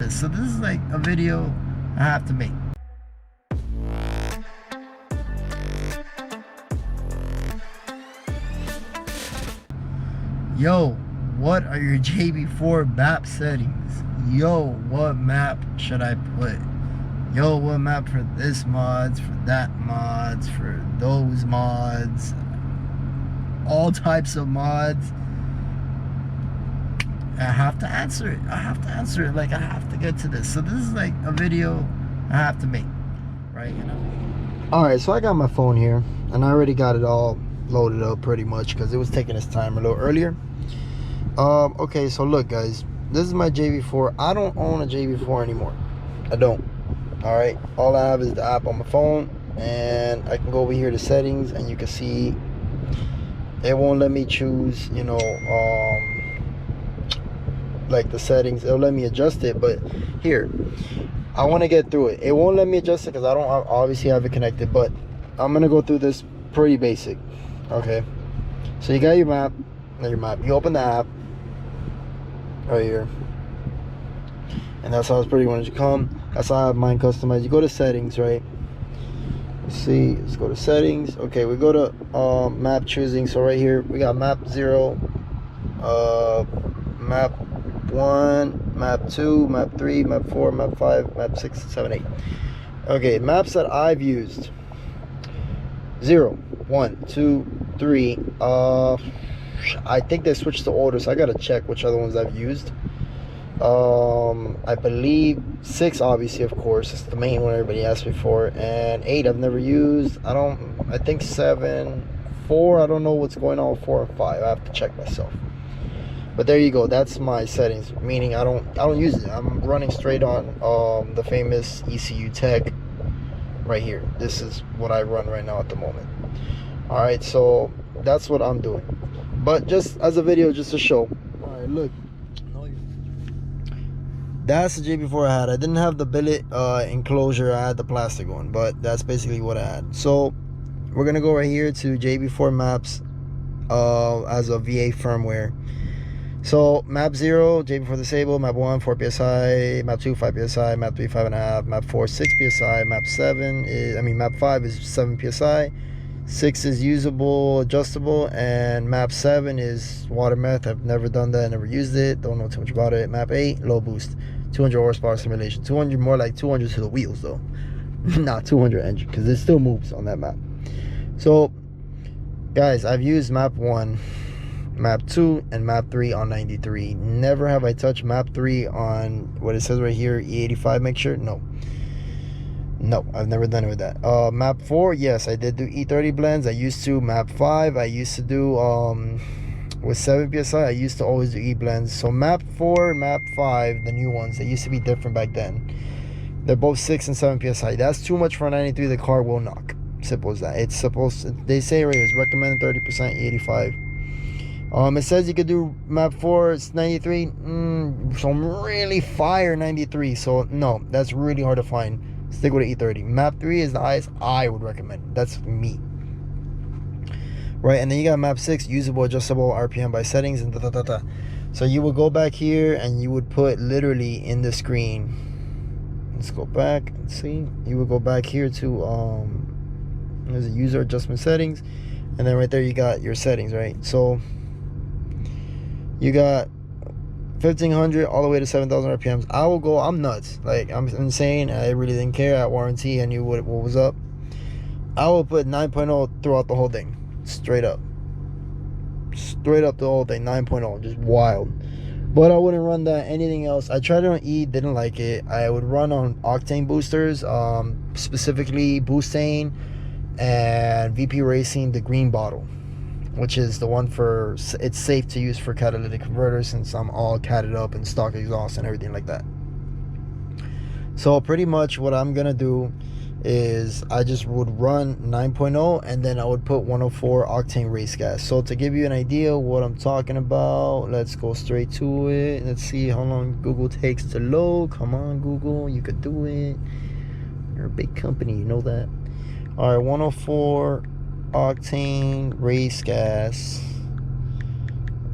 So this is like a video I have to make. Yo, what are your JB4 map settings? Yo, what map should I put? Yo, what map for this mods, for that mods, for those mods, all types of mods? I have to answer it. I have to answer it. Like, I have to get to this. So this is like a video I have to make, right? Alright, so I got my phone here, and I already got it all loaded up pretty much because it was taking its time a little earlier. Okay, so look, guys, this is my JB4. I don't own a JB4 anymore. I don't. Alright, all I have is the app on my phone, and I can go over here to settings, and you can see it won't let me choose, you know, like the settings. It'll let me adjust it, but here, I want to get through it. It won't let me adjust it because I don't obviously have it connected, but I'm gonna go through this pretty basic. Okay, so you got your map, you open the app right here, and that's how it's pretty when you come. That's how I have mine customized. You go to settings, right? Let's see, let's go to settings. Okay, we go to map choosing. So right here we got map 0, map 1, map 2, map 3, map 4, map 5, map 6, 7, 8. Okay, maps that I've used: 0, 1, 2, 3. I think they switched the order, so I gotta check which other ones I've used. I believe 6, obviously, of course, it's the main one everybody asked me for, and 8 I've never used. I think 7, 4, I don't know what's going on with 4 and 5. I have to check myself. But there you go, that's my settings, meaning I don't use it. I'm running straight on the famous ECU Tech right here. This is what I run right now at the moment. All right, so that's what I'm doing, but just as a video, just to show. All right, look, that's the JB4 I had. I didn't have the billet enclosure. I had the plastic one, but that's basically what I had. So we're gonna go right here to JB4 Maps as a VA firmware. So map 0, JB4 disabled. Map 1, 4 psi. Map 2, 5 psi. Map 3, 5.5. Map 4, 6 psi. Map 7 is, map 5 is 7 psi. 6 is usable, adjustable, and map 7 is water meth. I've never done that, never used it, don't know too much about it. Map 8, low boost, 200 horsepower simulation. 200, more like 200 to the wheels though. Not 200 engine, because it still moves on that map. So guys, I've used map 1, map 2, and map 3 on 93. Never have I touched map 3 on what it says right here, E85 mixture. No, I've never done it with that. Map 4, yes, I did do E30 blends. I used to. Map 5, I used to do with 7 psi. I used to always do E blends. So map 4 and map 5, the new ones, they used to be different back then. They're both 6 and 7 psi. That's too much for a 93. The car will knock. Simple as that. It's supposed to, they say right here, it's recommended 30% E85. It says you could do map 4, it's 93. Some really fire 93. So no, that's really hard to find. Stick with the E30. Map 3 is the highest I would recommend. That's me. Right, and then you got map 6, usable, adjustable, RPM by settings, and da. So you would go back here and you would put literally in the screen. Let's go back and see. You would go back here to there's a user adjustment settings, and then right there you got your settings, right? So you got 1500 all the way to 7,000 RPMs. I will go, I'm nuts, like I'm insane. I really didn't care. At warranty, I knew what was up. I will put 9.0 throughout the whole thing, straight up the whole thing. 9.0, just wild. But I wouldn't run that anything else. I tried it on E, didn't like it. I would run on octane boosters, specifically Boostane and VP Racing, the green bottle, which is the one for, it's safe to use for catalytic converters, since I'm all catted up and stock exhaust and everything like that. So pretty much what I'm gonna do is I just would run 9.0, and then I would put 104 octane race gas. So to give you an idea what I'm talking about, let's go straight to it. Let's see how long Google takes to load. Come on, Google, you could do it. You're a big company, you know that. All right, 104 octane race gas.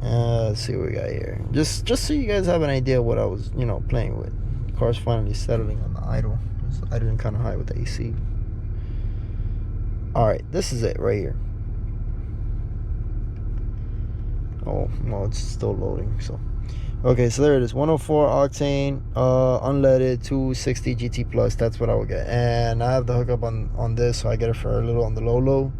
Let's see what we got here. Just so you guys have an idea what I was, playing with. car's finally settling on the idle. It's idling kind of high with the AC. Alright, this is it right here. Oh, no, it's still loading. So, okay, so there it is. 104 octane, unleaded, 260 GT plus. That's what I would get. And I have the hookup on this, so I get it for a little on the low.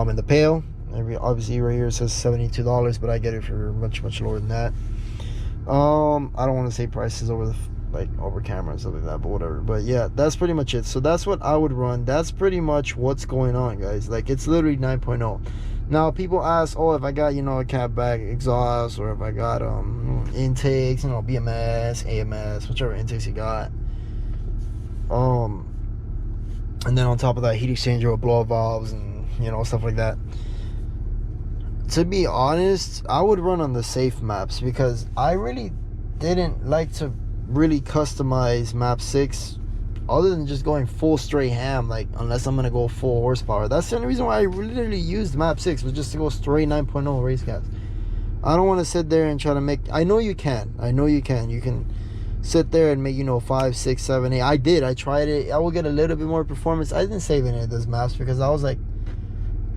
In the pail. Obviously, right here it says $72, but I get it for much lower than that. I don't want to say prices over over camera and stuff like that, but whatever. But yeah, that's pretty much it. So that's what I would run. That's pretty much what's going on, guys. Like, it's literally 9.0. Now people ask, oh, if I got, you know, a cat back exhaust, or if I got intakes, you know, BMS, AMS, whichever intakes you got, and then on top of that, heat exchanger with blow-up valves and, you know, stuff like that. To be honest, I would run on the safe maps, because I really didn't like to really customize map 6 other than just going full straight ham, like, unless I'm gonna go full horsepower. That's the only reason why I literally used map 6, was just to go straight 9.0 race gas. I don't want to sit there and try to make, I know you can you can sit there and make, you know, 5, 6, 7, 8. I tried it. I will get a little bit more performance. I didn't save any of those maps, because I was like,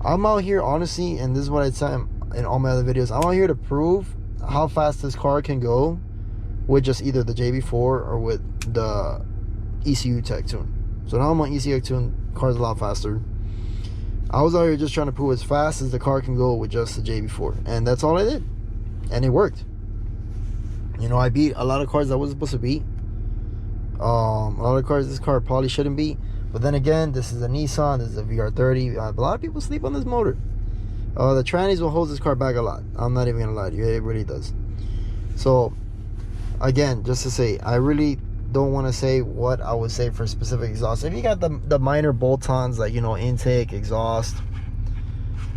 I'm out here, honestly, and this is what I said in all my other videos, I'm out here to prove how fast this car can go with just either the JB4 or with the ECU Tech tune. So now I'm on ECU tune, car's a lot faster. I was out here just trying to prove as fast as the car can go with just the JB4, and that's all I did, and it worked. You know, I beat a lot of cars I wasn't supposed to beat. A lot of cars this car probably shouldn't beat, but then again, this is a Nissan, this is a VR30. A lot of people sleep on this motor. The trannies will hold this car back a lot. I'm not even gonna lie to you, it really does. So again, just to say, I really don't want to say what I would say for specific exhaust. If you got the minor bolt-ons, like, you know, intake, exhaust,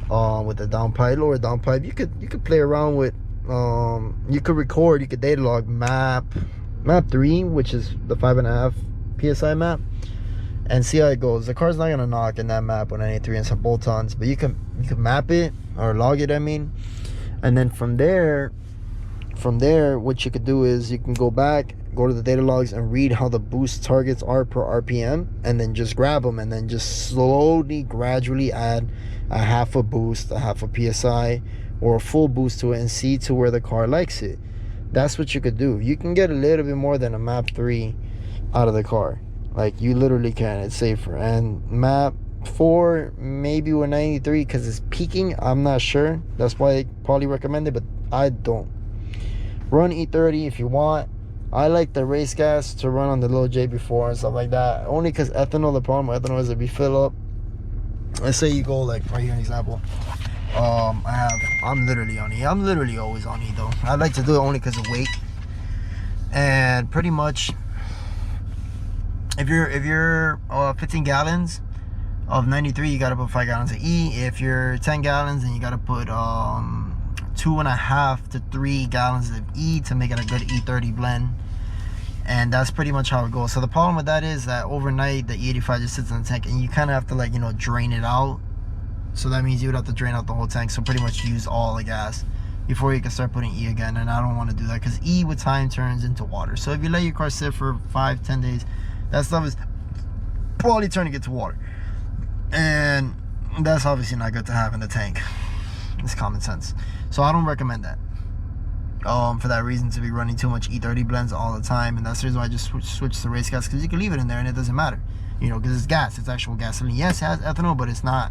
with the downpipe, lower downpipe, you could play around with, you could record, you could data log map 3, which is the 5.5 PSI map, and see how it goes. The car's not gonna knock in that map with any 3 and some bolt-ons, but you can map it or log it, I mean, and then from there, what you could do is you can go back, go to the data logs, and read how the boost targets are per RPM, and then just grab them, and then just slowly, gradually add a half a boost, a half a PSI, or a full boost to it, and see to where the car likes it. That's what you could do. You can get a little bit more than a map 3 out of the car. Like, you literally can. It's safer. And map 4, maybe with 93, because it's peaking. I'm not sure. That's why I probably recommend it, but I don't. Run E30 if you want. I like the race gas to run on the little JB4 and stuff like that, only because ethanol, the problem with ethanol is if you fill up, let's say you go, like right here, an example, I'm literally on E. I'm literally always on E though. I like to do it only because of weight, and pretty much if you're 15 gallons of 93, you got to put 5 gallons of E. If you're 10 gallons, then you got to put 2.5 to 3 gallons of E to make it a good E30 blend. And that's pretty much how it goes. So the problem with that is that overnight the E85 just sits in the tank, and you kind of have to, like, you know, drain it out. So that means you would have to drain out the whole tank, so pretty much use all the gas before you can start putting E again. And I don't want to do that, because E with time turns into water. So if you let your car sit for 5-10 days, that stuff is probably turning it to water, and that's obviously not good to have in the tank. It's common sense. So I don't recommend that, for that reason, to be running too much E30 blends all the time. And that's the reason why I just switch to race gas, because you can leave it in there and it doesn't matter, you know, because it's gas, it's actual gasoline. Yes, it has ethanol, but it's not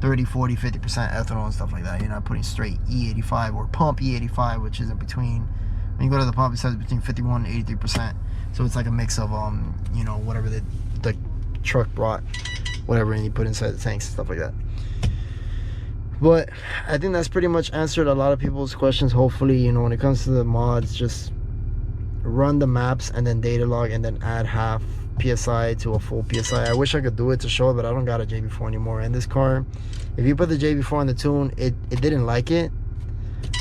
30, 40, 50% ethanol and stuff like that. You're not putting straight E85 or pump E85, which is in between. When you go to the pump, it says between 51 and 83%. So it's like a mix of you know, whatever the truck brought, whatever, and you put inside the tanks and stuff like that. But I think that's pretty much answered a lot of people's questions. Hopefully, you know, when it comes to the mods, just run the maps and then data log, and then add half PSI to a full PSI. I wish I could do it to show it, but I don't got a JB4 anymore. And this car, if you put the JB4 on the tune, it didn't like it.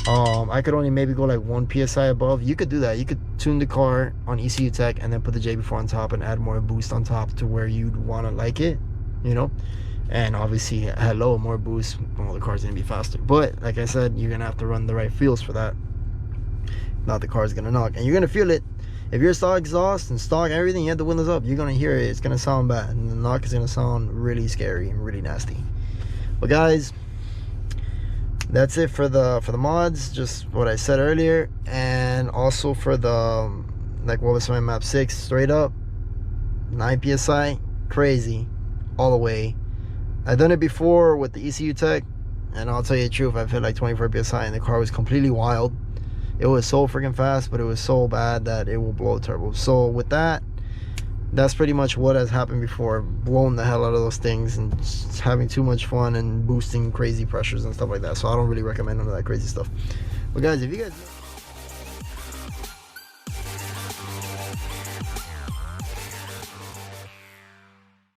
I could only maybe go like 1 PSI above. You could do that. You could tune the car on ECU Tech and then put the JB4 on top and add more boost on top to where you'd want to like it, you know. And obviously, hello, more boost, well, the car's gonna be faster. But like I said, you're gonna have to run the right fuels for that. Not the car's gonna knock, and you're gonna feel it If you're stock exhaust and stock everything, you have the windows up, you're gonna hear it. It's gonna sound bad, and the knock is gonna sound really scary and really nasty. But guys, that's it for the mods. Just what I said earlier, and also for the like what was my map 6 straight up 9 psi, crazy all the way. I've done it before with the ECU tech, and I'll tell you the truth, I've hit like 24 psi and the car was completely wild. It was so freaking fast, but it was so bad that it will blow turbo. So with that, that's pretty much what has happened before, blowing the hell out of those things and just having too much fun and boosting crazy pressures and stuff like that. So I don't really recommend none of that crazy stuff. But guys, if you guys